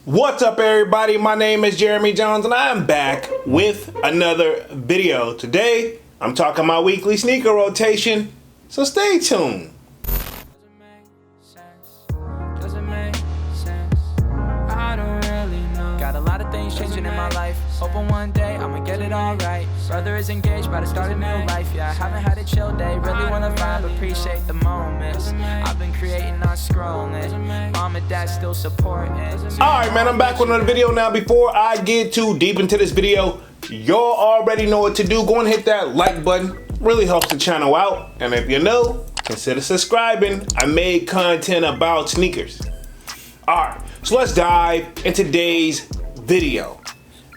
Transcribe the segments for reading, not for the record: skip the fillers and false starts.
What's up, everybody? My name is Jeremy Jones and I am back with another video. Today I'm talking my weekly sneaker rotation, so stay tuned. Got a lot of things changing in my life. Hoping one day I'ma get it all right. Brother is engaged, about to start a new life. Yeah, I haven't had a chill day. Really wanna vibe, appreciate the moments. I've been creating, not scrolling. Mom and dad still supporting. Alright, man, I'm back with another video now. Before I get too deep into this video, y'all already know what to do. Go and hit that like button. Really helps the channel out. And if you're new, consider subscribing. I made content about sneakers. Alright, so let's dive into today's video.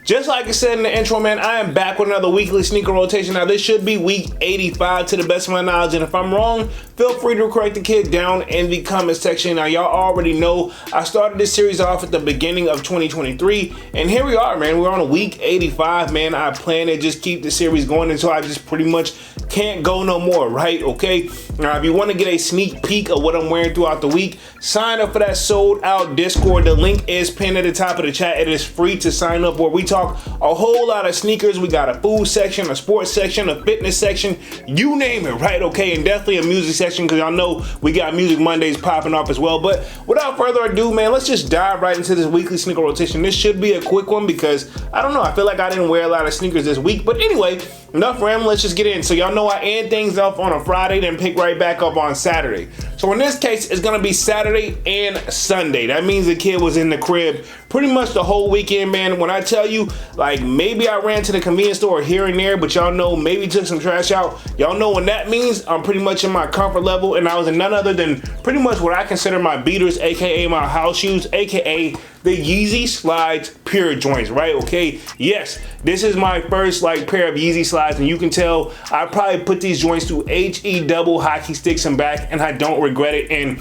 Just like I said in the intro, man, I am back with another weekly sneaker rotation. Now, this should be week 85 to the best of my knowledge, and if I'm wrong, feel free to correct the kid down in the comment section. Now, y'all already know I started this series off at the beginning of 2023, and here we are, man. We're on a week 85, man. I plan to just keep the series going until I just pretty much can't go no more, right? Okay? Now, if you want to get a sneak peek of what I'm wearing throughout the week, sign up for that sold out Discord. The link is pinned at the top of the chat. It is free to sign up, where we talk a whole lot of sneakers. We got a food section, a sports section, a fitness section, you name it, right? Okay, and definitely a music section, because y'all know we got Music Mondays popping off as well. But without further ado, man, let's just dive right into this weekly sneaker rotation. This should be a quick one because I don't know, I feel like I didn't wear a lot of sneakers this week. But anyway, enough rambling, let's just get in. So y'all know I end things off on a Friday, then pick right back up on Saturday. So in this case, it's gonna be Saturday and Sunday. That means the kid was in the crib pretty much the whole weekend, man. When I tell you, like, maybe I ran to the convenience store here and there, but y'all know, maybe took some trash out. Y'all know when that means I'm pretty much in my comfort level, and I was in none other than pretty much what I consider my beaters, aka my house shoes, aka the YEEZY Slides Pure joints, right? Okay, yes, this is my first like pair of YEEZY Slides, and you can tell I probably put these joints through HE double hockey sticks and back, and I don't regret it. And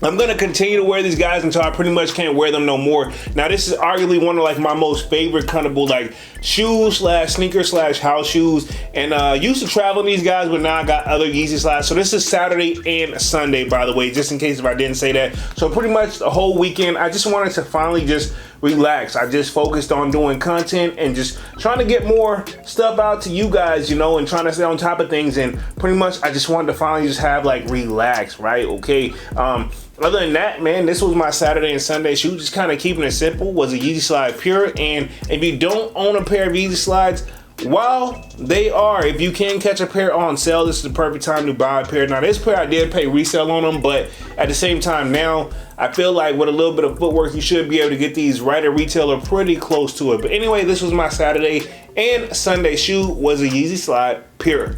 I'm gonna continue to wear these guys until I pretty much can't wear them no more. Now, this is arguably one of like my most favorite comfortable like shoes slash sneaker slash house shoes. And used to travel in these guys, but now I got other YEEZY Slides. So this is Saturday and Sunday, by the way, just in case if I didn't say that. So pretty much the whole weekend, I just wanted to finally just relax. I just focused on doing content and just trying to get more stuff out to you guys, you know, and trying to stay on top of things. And pretty much I just wanted to finally just have like relax, right? Okay. Other than that, man, this was my Saturday and Sunday shoe. Just kind of keeping it simple. Was a YEEZY Slide Pure. And if you don't own a pair of YEEZY Slides, while they are, if you can catch a pair on sale, this is the perfect time to buy a pair. Now, this pair I did pay resale on them, but at the same time now, I feel like with a little bit of footwork, you should be able to get these right at retail or pretty close to it. But anyway, this was my Saturday and Sunday shoe, was a YEEZY Slide Pure.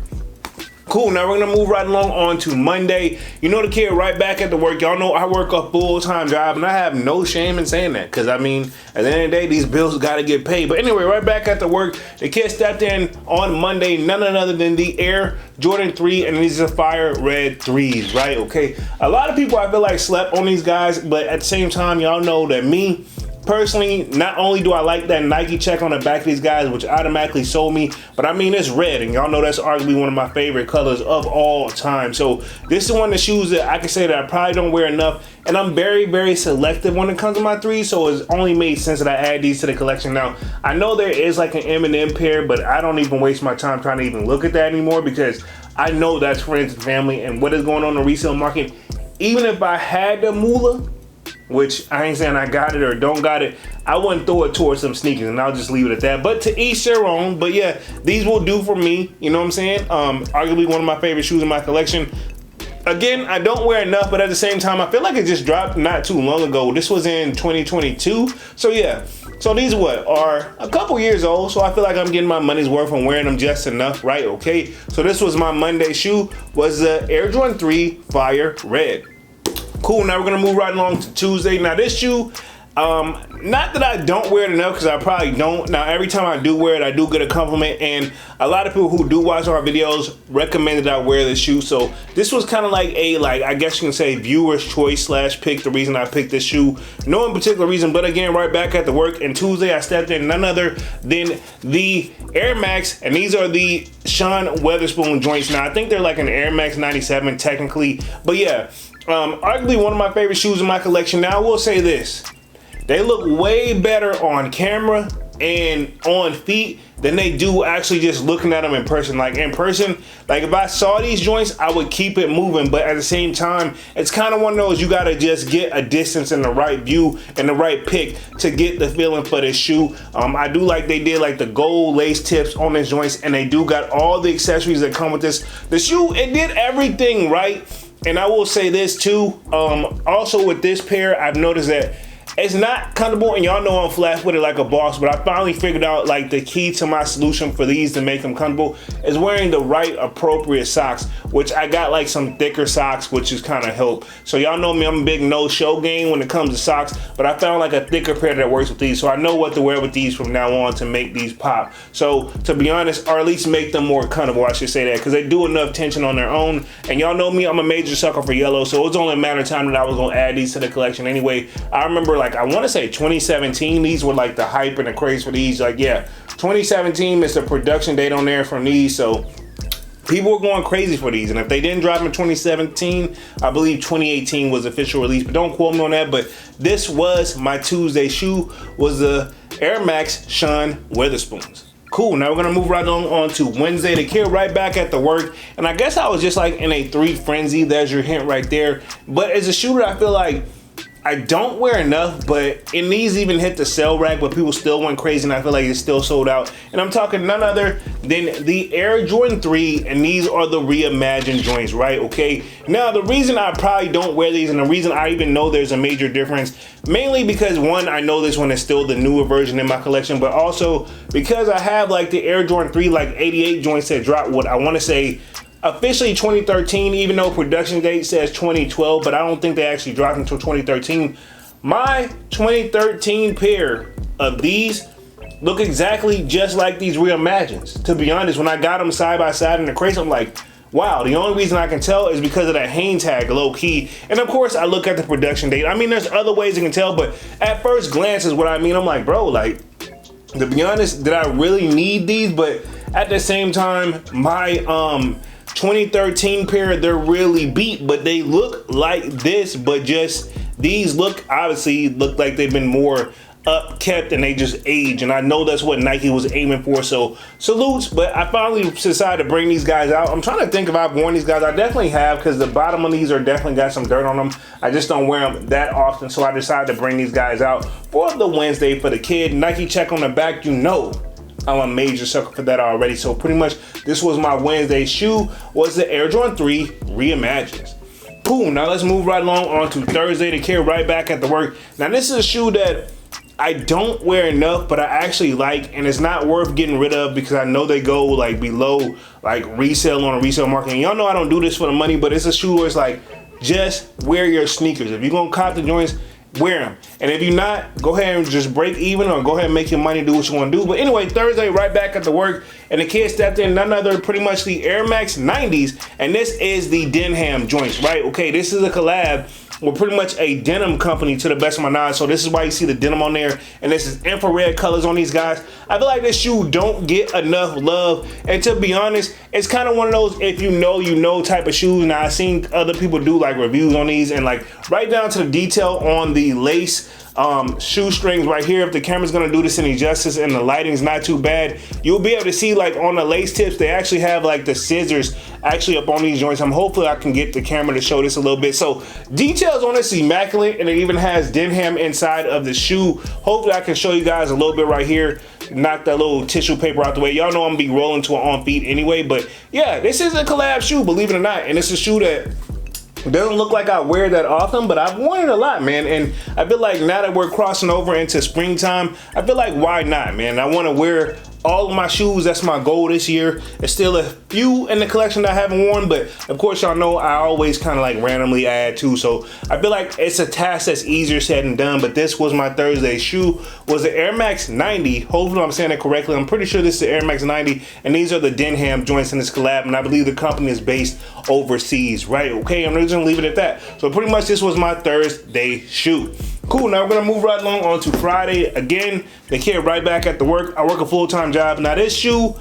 Cool, now we're gonna move right along on to Monday. You know, the kid right back at the work. Y'all know I work a full-time job, and I have no shame in saying that, because I mean, at the end of the day, these bills gotta get paid. But anyway, right back at the work, the kid stepped in on Monday, none other than the Air Jordan 3, and these are fire red 3s, right? Okay, a lot of people I feel like slept on these guys, but at the same time, y'all know that me, personally, not only do I like that Nike check on the back of these guys, which automatically sold me, but I mean, it's red, and y'all know that's arguably one of my favorite colors of all time. So this is one of the shoes that I can say that I probably don't wear enough, and I'm very, very selective when it comes to my threes, so it's only made sense that I add these to the collection. Now, I know there is like an M&M pair, but I don't even waste my time trying to even look at that anymore, because I know that's friends and family, and what is going on in the resale market. Even if I had the moolah, which I ain't saying I got it or don't got it, I wouldn't throw it towards some sneakers, and I'll just leave it at that. But to each their own. But yeah, these will do for me, you know what I'm saying? Arguably one of my favorite shoes in my collection. Again, I don't wear enough, but at the same time, I feel like it just dropped not too long ago. This was in 2022. So yeah, so these are a couple years old, so I feel like I'm getting my money's worth on wearing them just enough, right? Okay, so this was my Monday shoe, was the Air Jordan 3 Fire Red. Cool, now we're gonna move right along to Tuesday. Now this shoe, not that I don't wear it enough, because I probably don't. Now every time I do wear it, I do get a compliment, and a lot of people who do watch our videos recommended I wear this shoe. So this was kind of like a, I guess you can say, viewer's choice slash pick, the reason I picked this shoe. No in particular reason, but again, right back at the work, and Tuesday I stepped in none other than the Air Max, and these are the Sean Weatherspoon joints. Now I think they're like an Air Max 97 technically, but yeah, arguably one of my favorite shoes in my collection. Now I will say this, they look way better on camera and on feet than they do actually just looking at them in person. Like in person, like if I saw these joints, I would keep it moving, but at the same time, it's kind of one of those, you gotta just get a distance and the right view and the right pick to get the feeling for this shoe. I do like they did like the gold lace tips on these joints, and they do got all the accessories that come with this. The shoe, it did everything right. And I will say this too, also with this pair, I've noticed that it's not comfortable, and y'all know I'm flat footed like a boss, but I finally figured out like the key to my solution for these to make them comfortable is wearing the right appropriate socks, which I got like some thicker socks, which is kind of help. So y'all know me, I'm a big no show game when it comes to socks, but I found like a thicker pair that works with these, so I know what to wear with these from now on to make these pop. So to be honest, or at least make them more comfortable, I should say that, because they do enough tension on their own. And y'all know me, I'm a major sucker for yellow, so it was only a matter of time that I was gonna add these to the collection anyway. I remember like, I want to say 2017, these were like the hype and the craze for these. Like, yeah, 2017 is the production date on there from these, so people were going crazy for these. And if they didn't drop in 2017, I believe 2018 was official release, but don't quote me on that. But this was my Tuesday shoe, was the Air Max Sean Witherspoons. Cool, now we're gonna move right on to Wednesday. The kid right back at the work, and I guess I was just like in a 3 frenzy. There's your hint right there. But as a shoe that I feel like I don't wear enough, but and these even hit the sale rack, but people still went crazy, and I feel like it's still sold out. And I'm talking none other than the Air Jordan 3, and these are the reimagined joints, right? Okay. Now, the reason I probably don't wear these, and the reason I even know there's a major difference, mainly because one, I know this one is still the newer version in my collection, but also because I have like the Air Jordan 3 like 88 joints that dropped what I want to say officially 2013, even though production date says 2012, but I don't think they actually dropped until 2013. My 2013 pair of these look exactly just like these reimagined. To be honest, when I got them side by side in the crates, I'm like, wow, the only reason I can tell is because of that hang tag, low key. And of course, I look at the production date. I mean, there's other ways you can tell, but at first glance is what I mean. I'm like, bro, like, to be honest, did I really need these? But at the same time, my 2013 pair, they're really beat, but they look like this, but just these look, obviously look like they've been more upkept and they just age, and I know that's what Nike was aiming for, so salutes. But I finally decided to bring these guys out. I'm trying to think if I've worn these guys. I definitely have, because the bottom of these are definitely got some dirt on them. I just don't wear them that often, so I decided to bring these guys out for the Wednesday for the kid. Nike check on the back, you know I'm a major sucker for that already. So pretty much this was my Wednesday shoe, was the Air Jordan 3 Reimagined. Cool, now let's move right along on to Thursday. The kid right back at the work. Now this is a shoe that I don't wear enough, but I actually like, and it's not worth getting rid of because I know they go like below like resale on a resale market. And y'all know I don't do this for the money, but it's a shoe where it's like, just wear your sneakers. If you're gonna cop the joints, wear them. And if you're not, go ahead and just break even, or go ahead and make your money, do what you want to do. But anyway, Thursday, right back at the work, and the kid stepped in none other, pretty much the Air Max 90s, and this is the Denham joints, right? Okay, this is a collab with pretty much a denim company to the best of my knowledge. So this is why you see the denim on there, and this is infrared colors on these guys. I feel like this shoe don't get enough love, and to be honest, it's kind of one of those if you know type of shoes. Now I've seen other people do like reviews on these, and like right down to the detail on the lace shoestrings right here. If the camera's gonna do this any justice and the lighting's not too bad, you'll be able to see like on the lace tips, they actually have like the scissors actually up on these joints. Hopefully I can get the camera to show this a little bit. So details on this immaculate, and it even has Denham inside of the shoe. Hopefully I can show you guys a little bit right here. Knock that little tissue paper out the way. Y'all know I'm gonna be rolling to an on feet anyway, but yeah, this is a collab shoe, believe it or not, and it's a shoe that it doesn't look like I wear that often, but I've worn it a lot, man. And I feel like now that we're crossing over into springtime, I feel like why not, man? I want to wear all of my shoes. That's my goal this year. There's still a few in the collection that I haven't worn, but of course y'all know I always kind of like randomly add too. So I feel like it's a task that's easier said than done. But this was my Thursday shoe, was the Air Max 90. Hopefully I'm saying it correctly. I'm pretty sure this is the Air Max 90, and these are the Denham joints in this collab, and I believe the company is based overseas, right? Okay, I'm just gonna leave it at that. So pretty much this was my Thursday shoe. Cool, now we're gonna move right along on to Friday. Again, the kid right back at the work. I work a full-time job. Now this shoe,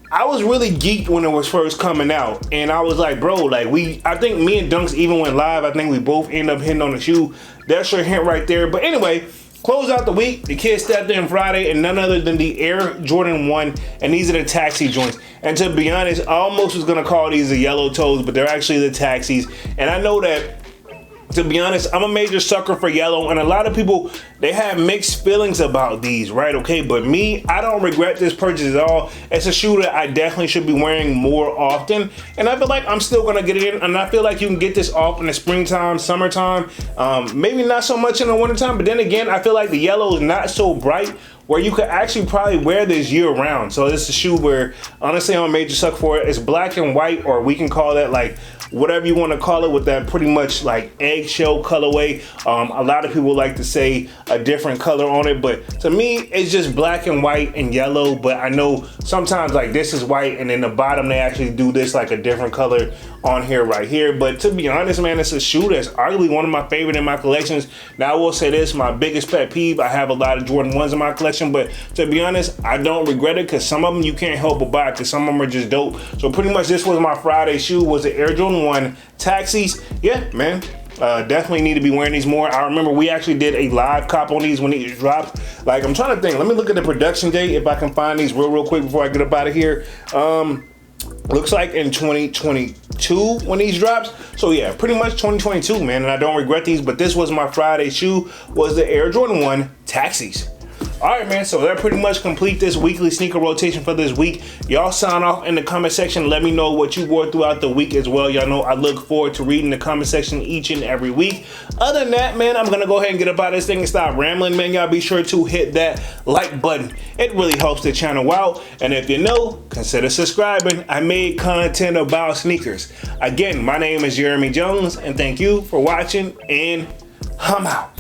I was really geeked when it was first coming out, and I was like, bro, like I think me and Dunks even went live. I think we both ended up hitting on the shoe. That's your hint right there. But anyway, close out the week, the kids stepped in Friday, and none other than the Air Jordan 1, and these are the taxi joints. And to be honest, I almost was gonna call these the yellow toes, but they're actually the taxis. And I know that, to be honest, I'm a major sucker for yellow, and a lot of people, they have mixed feelings about these, right? Okay, but me, I don't regret this purchase at all. It's a shoe that I definitely should be wearing more often, and I feel like I'm still gonna get it in, and I feel like you can get this off in the springtime, summertime, maybe not so much in the wintertime, but then again, I feel like the yellow is not so bright where you could actually probably wear this year round. So this is a shoe where, honestly, I'm a major sucker for it. It's black and white, or we can call that like whatever you want to call it, with that pretty much like eggshell colorway. A lot of people like to say a different color on it, but to me, it's just black and white and yellow. But I know sometimes like this is white, and then the bottom they actually do this like a different color on here right here. But to be honest, man, it's a shoe that's arguably one of my favorite in my collections. Now I will say this, my biggest pet peeve, I have a lot of Jordan 1s in my collection, but to be honest, I don't regret it, because some of them you can't help but buy, because some of them are just dope. So pretty much this was my Friday shoe, was the Air Jordan 1 taxis. Yeah, man, definitely need to be wearing these more. I remember we actually did a live cop on these when these dropped. Like, I'm trying to think, let me look at the production date if I can find these real quick before I get up out of here. Looks like in 2022 when these drops. So yeah, pretty much 2022, man, and I don't regret these. But this was my Friday shoe, was the Air Jordan 1 taxis. All right, man, so that pretty much complete this weekly sneaker rotation for this week. Y'all sign off in the comment section. Let me know what you wore throughout the week as well. Y'all know I look forward to reading the comment section each and every week. Other than that, man, I'm gonna go ahead and get up out of this thing and stop rambling, man. Y'all be sure to hit that like button. It really helps the channel out. And if you know, consider subscribing. I made content about sneakers. Again, my name is Jeremy Jones, and thank you for watching, and I'm out.